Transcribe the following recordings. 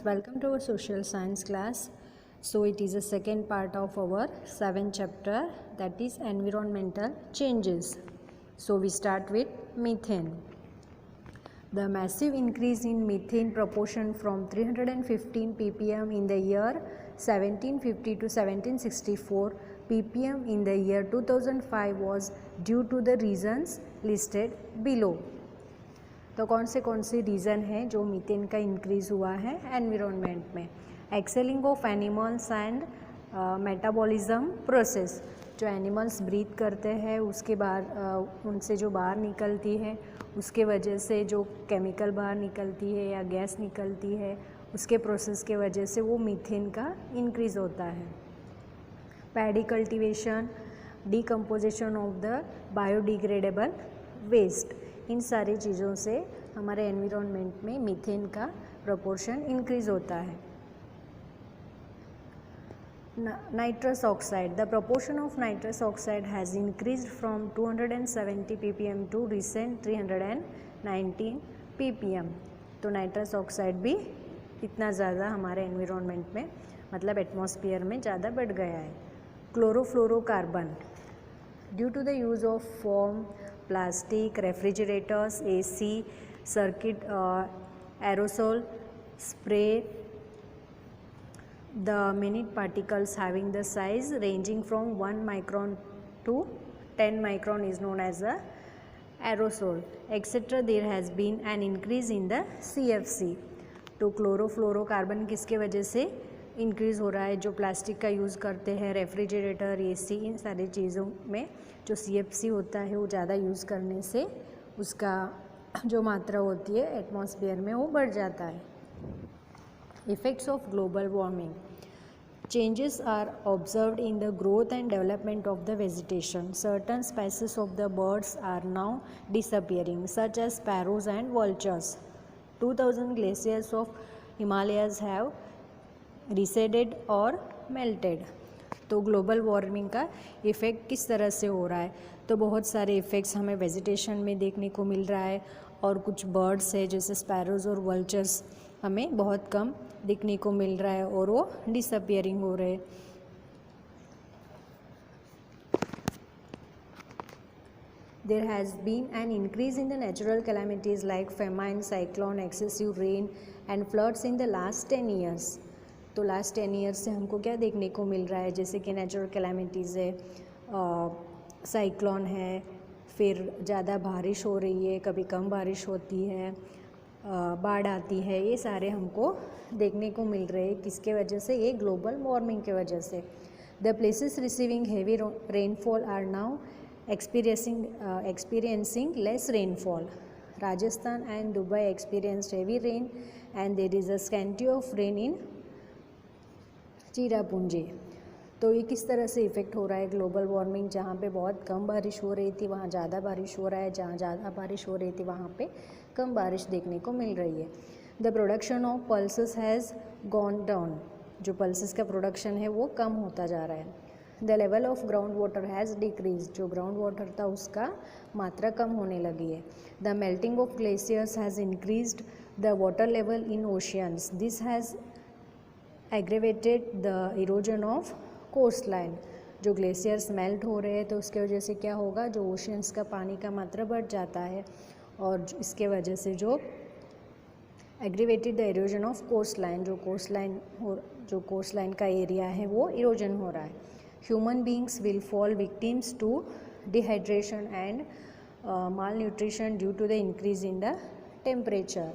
Welcome to our social science class. So it is the second part of our 7th chapter, that is environmental changes. So we start with methane. The massive increase in methane proportion from 315 ppm in the year 1750 to 1764 ppm in the year 2005 was due to the reasons listed below. तो कौन से reason हैं जो methane का increase हुआ है environment में? Excelling of animals and metabolism process, जो एनिमल्स ब्रीथ करते हैं उसके बाद उनसे जो बाहर निकलती है उसके वजह से जो केमिकल बाहर निकलती है या गैस निकलती है उसके प्रोसेस के वजह से वो मीथेन का इंक्रीज़ होता है. Paddy cultivation, decomposition of the biodegradable waste, इन सारी चीज़ों से हमारे एनवायरनमेंट में मीथेन का प्रोपोर्शन इंक्रीज़ होता है. Nitrous oxide, the proportion of nitrous oxide has increased from 270 ppm to recent 319 ppm. तो नाइट्रस ऑक्साइड भी इतना ज़्यादा हमारे एनवायरनमेंट में मतलब एटमॉस्फेयर में ज़्यादा बढ़ गया है. Chlorofluorocarbon, due to the use of foam, plastic, refrigerators, AC, circuit, aerosol spray, the minute particles having the size ranging from 1 micron to 10 micron is known as a aerosol, etc. There has been an increase in the CFC. तो chlorofluorocarbon किसके वजह से increase हो रहा है? जो plastic का use करते हैं, रेफ्रिजरेटर, एसी, इन सारी चीज़ों में जो CFC होता है वो ज़्यादा यूज़ करने से उसका जो मात्रा होती है एटमॉस्फेयर में वो बढ़ जाता है. Effects of global warming, changes are observed in the growth and development of the vegetation. Certain species of the birds are now disappearing, such as sparrows and vultures. 2000 glaciers of Himalayas have receded or melted. तो global warming का effect किस तरह से हो रहा है? तो बहुत सारे इफ़ेक्ट्स हमें वेजिटेशन में देखने को मिल रहा है और कुछ बर्ड्स है जैसे स्पैरोज़ और वल्चर्स हमें बहुत कम दिखने को मिल रहा है और वो डिसअपियरिंग हो रहे हैं. There has been an increase in the natural calamities like famine, cyclone, excessive rain and floods in the last 10 years. तो लास्ट 10 ईयर्स से हमको क्या देखने को मिल रहा है? जैसे कि नेचुरल कैलामिटीज़ है, साइक्लोन है, फिर ज़्यादा बारिश हो रही है, कभी कम बारिश होती है, बाढ़ आती है, ये सारे हमको देखने को मिल रहे हैं. किसके वजह से? ये ग्लोबल वार्मिंग के वजह से. The places receiving heavy rainfall are now experiencing less rainfall. Rajasthan and Dubai experienced heavy rain and there is a scanty of rain in Cherrapunji. तो ये किस तरह से इफ़ेक्ट हो रहा है? ग्लोबल वार्मिंग, जहाँ पे बहुत कम बारिश हो रही थी वहाँ ज़्यादा बारिश हो रहा है, जहाँ ज़्यादा बारिश हो रही थी वहाँ पे कम बारिश देखने को मिल रही है. The production of pulses has gone down, जो पल्सेस का प्रोडक्शन है वो कम होता जा रहा है. The level of ground water has decrease, जो ग्राउंड वाटर था उसका मात्रा कम होने लगी है. The melting of glaciers has increased the water level in oceans. This has aggravated the erosion of coast line. जो ग्लेशियर्स मेल्ट हो रहे हैं तो उसके वजह से क्या होगा? जो ओशियंस का पानी का मात्रा बढ़ जाता है और इसके वजह से जो aggravated the erosion of coast line, जो कोस्ट लाइन का एरिया है वो इरोजन हो रहा है. Human beings will fall victims to dehydration and malnutrition due to the increase in the temperature.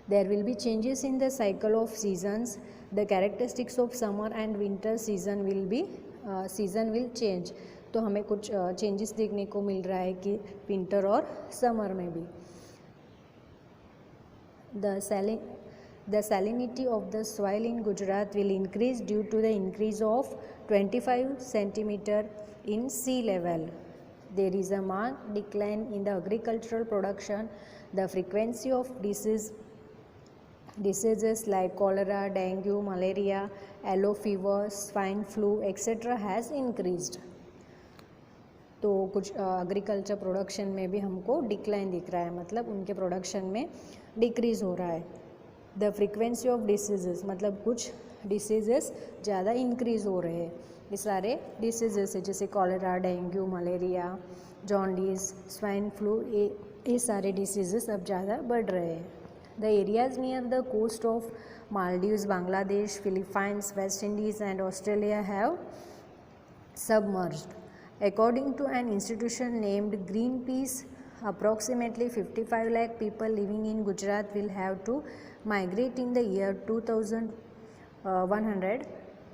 There will be changes in the cycle of seasons. The characteristics of summer and winter season will change. तो हमें कुछ changes देखने को मिल रहा है कि winter और summer में भी. The salinity of the soil in Gujarat will increase due to the increase of 25 centimeter in sea level. There is a marked decline in the agricultural production. The frequency of diseases like cholera, dengue, malaria, yellow fever, swine flu, etc. has increased. तो कुछ agriculture production में भी हमको decline दिख रहा है, मतलब उनके प्रोडक्शन में डिक्रीज़ हो रहा है. द फ्रीक्वेंसी ऑफ डिसीजेस, मतलब कुछ डिसीजेस ज़्यादा इंक्रीज़ हो रहे हैं। ये सारे डिसीजेस है जैसे cholera, dengue, malaria, jaundice, swine flu, ये सारे डिसीजेस अब ज़्यादा बढ़ रहे हैं। The areas near the coast of Maldives, Bangladesh, Philippines, West Indies and Australia have submerged. According to an institution named Greenpeace, approximately 55 lakh people living in Gujarat will have to migrate in the year 2100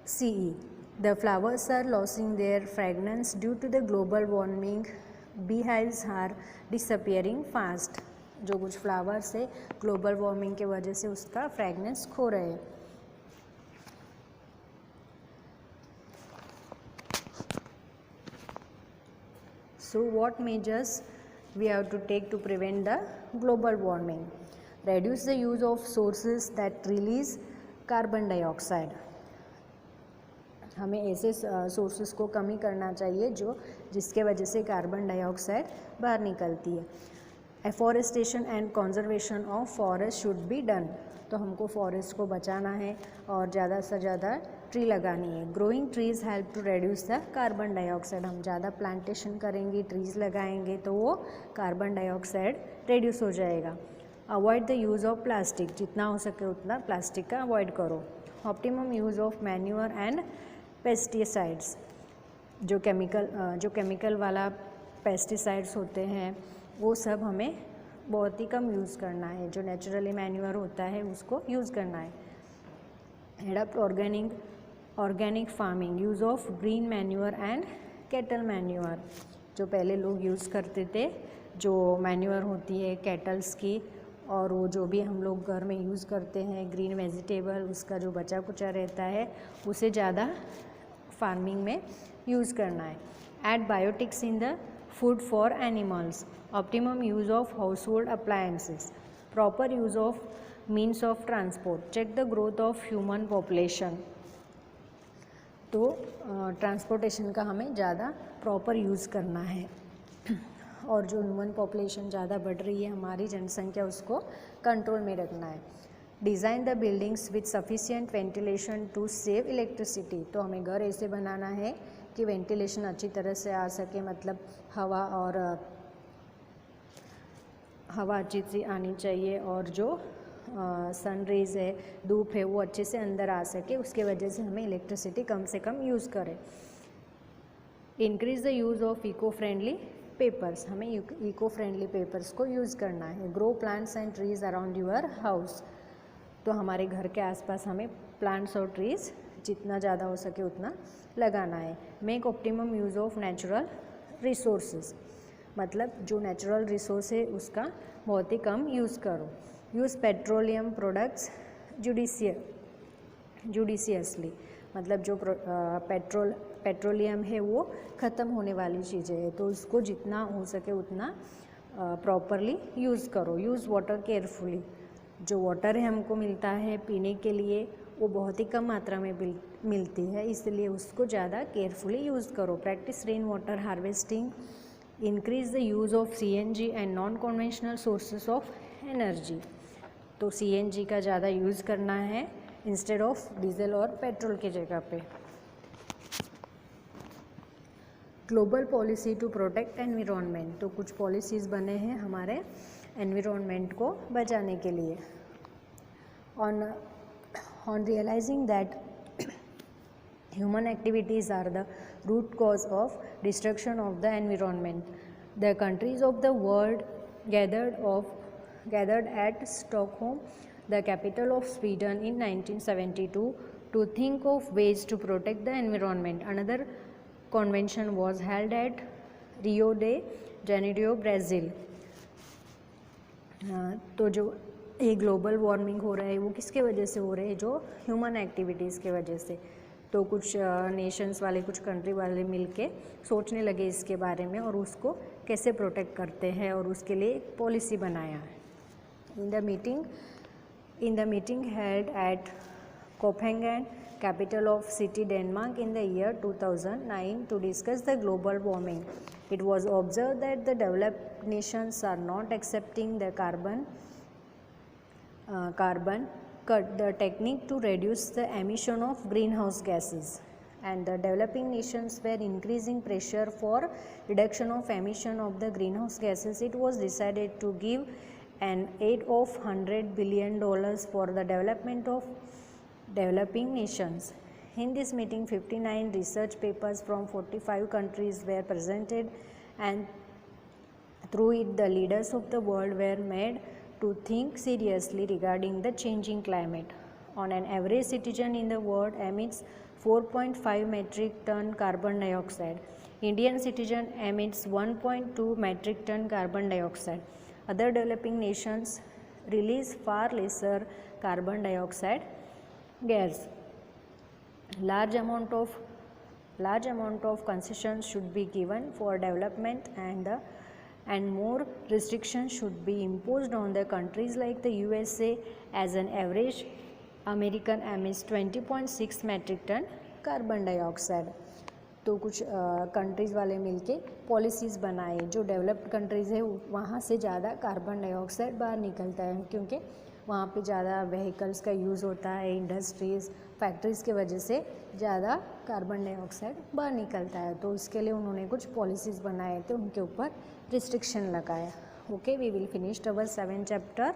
CE. The flowers are losing their fragrance due to the global warming. Beehives are disappearing fast. जो कुछ flowers है global warming के वजह से उसका fragrance खो रहे हैं। So what measures we have to take to prevent the global warming? Reduce the use of sources that release carbon dioxide. हमें ऐसे सोर्सेस को कमी करना चाहिए जिसके वजह से कार्बन डाइऑक्साइड बाहर निकलती है। Afforestation and conservation of forest should be done, तो हमको फॉरेस्ट को बचाना है और ज़्यादा से ज़्यादा ट्री लगानी है। Growing trees help to reduce the carbon dioxide, हम ज़्यादा प्लांटेशन करेंगे, ट्रीज लगाएंगे तो वो कार्बन डाइऑक्साइड रिड्यूस हो जाएगा। Avoid the use of plastic, जितना हो सके उतना प्लास्टिक का अवॉइड करो। Optimum use of manure and pesticides, जो केमिकल वाला पेस्टिसाइड्स होते हैं वो सब हमें बहुत ही कम यूज़ करना है। जो नेचुरली मैन्योर होता है उसको यूज़ करना है। Adopt organic farming, use of green manure and cattle manure, जो पहले लोग यूज़ करते थे, जो मैन्योर होती है कैटल्स की, और वो जो भी हम लोग घर में यूज़ करते हैं ग्रीन वेजिटेबल, उसका जो बचा कुचा रहता है उसे ज़्यादा फार्मिंग में यूज़ करना है। Add biotics in the food for animals, optimum use of household appliances, proper use of means of transport, check the growth of human population. तो ट्रांसपोर्टेशन का हमें ज़्यादा प्रॉपर यूज़ करना है, और जो ह्यूमन पॉपुलेशन ज़्यादा बढ़ रही है हमारी जनसंख्या, उसको कंट्रोल में रखना है। Design the buildings with sufficient ventilation to save electricity, तो हमें घर ऐसे बनाना है कि वेंटिलेशन अच्छी तरह से आ सके, मतलब हवा अच्छी सी आनी चाहिए, और जो सन रेज है, धूप है, वो अच्छे से अंदर आ सके, उसके वजह से हमें इलेक्ट्रिसिटी कम से कम यूज़ करें। Increase the use of eco friendly papers, हमें इको फ्रेंडली पेपर्स को यूज़ करना है। Grow plants and trees around your house, तो हमारे घर के आसपास हमें प्लांट्स और ट्रीज जितना ज़्यादा हो सके उतना लगाना है। Make optimum use of natural resources, मतलब जो नेचुरल रिसोर्स है उसका बहुत ही कम यूज़ करो। यूज़ पेट्रोलियम प्रोडक्ट्स जुडिशियसली, मतलब जो पेट्रोलियम है वो ख़त्म होने वाली चीज़ें है, तो उसको जितना हो सके उतना प्रॉपरली यूज़ करो। यूज़ वाटर केयरफुली, जो वाटर है हमको मिलता है पीने के लिए वो बहुत ही कम मात्रा में मिलती है, इसलिए उसको ज़्यादा केयरफुली यूज़ करो। Practice rain water harvesting, increase the use of CNG and non conventional sources of energy, तो CNG का ज़्यादा यूज़ करना है इंस्टेड ऑफ डीजल और पेट्रोल के जगह पे। Global policy to protect environment, तो कुछ पॉलिसीज़ बने हैं हमारे एनवायरनमेंट को बचाने के लिए। On realising that human activities are the root cause of destruction of the environment, the countries of the world gathered at Stockholm, the capital of Sweden, in 1972 to think of ways to protect the environment. Another convention was held at Rio de Janeiro, Brazil. तो जो ये global warming हो रहा है वो किसके वजह से हो रहे है? जो ह्यूमन एक्टिविटीज़ के वजह से। तो कुछ नेशंस वाले, कुछ कंट्री वाले मिलके सोचने लगे इसके बारे में और उसको कैसे प्रोटेक्ट करते हैं, और उसके लिए एक पॉलिसी बनाया है। In the meeting held at Copenhagen, capital of city Denmark, in the year 2009 to discuss the global warming, it was observed that the developed nations are not accepting the carbon cut the technique to reduce the emission of greenhouse gases, and the developing nations were increasing pressure for reduction of emission of the greenhouse gases. It was decided to give an aid of $100 billion for the development of developing nations. In this meeting, 59 research papers from 45 countries were presented, and through it the leaders of the world were made to think seriously regarding the changing climate. On an average, citizen in the world emits 4.5 metric ton carbon dioxide. Indian citizen emits 1.2 metric ton carbon dioxide. Other developing nations release far lesser carbon dioxide gas. Large amount of concessions should be given for development, and more restrictions should be imposed on the countries like the USA. As an average, American emits 20.6 metric ton carbon dioxide. तो कुछ countries वाले मिलके policies बनाए, जो developed countries है वहाँ से ज़्यादा कार्बन डाइऑक्साइड बाहर निकलता है, क्योंकि वहाँ पे ज़्यादा व्हीकल्स का यूज़ होता है, इंडस्ट्रीज़, फैक्ट्रीज़ के वजह से ज़्यादा कार्बन डाइऑक्साइड बाहर निकलता है. तो इसके लिए उन्होंने कुछ पॉलिसीज़ बनाए थे, उनके ऊपर रिस्ट्रिक्शन लगाया. Okay, we will finish our 7th chapter.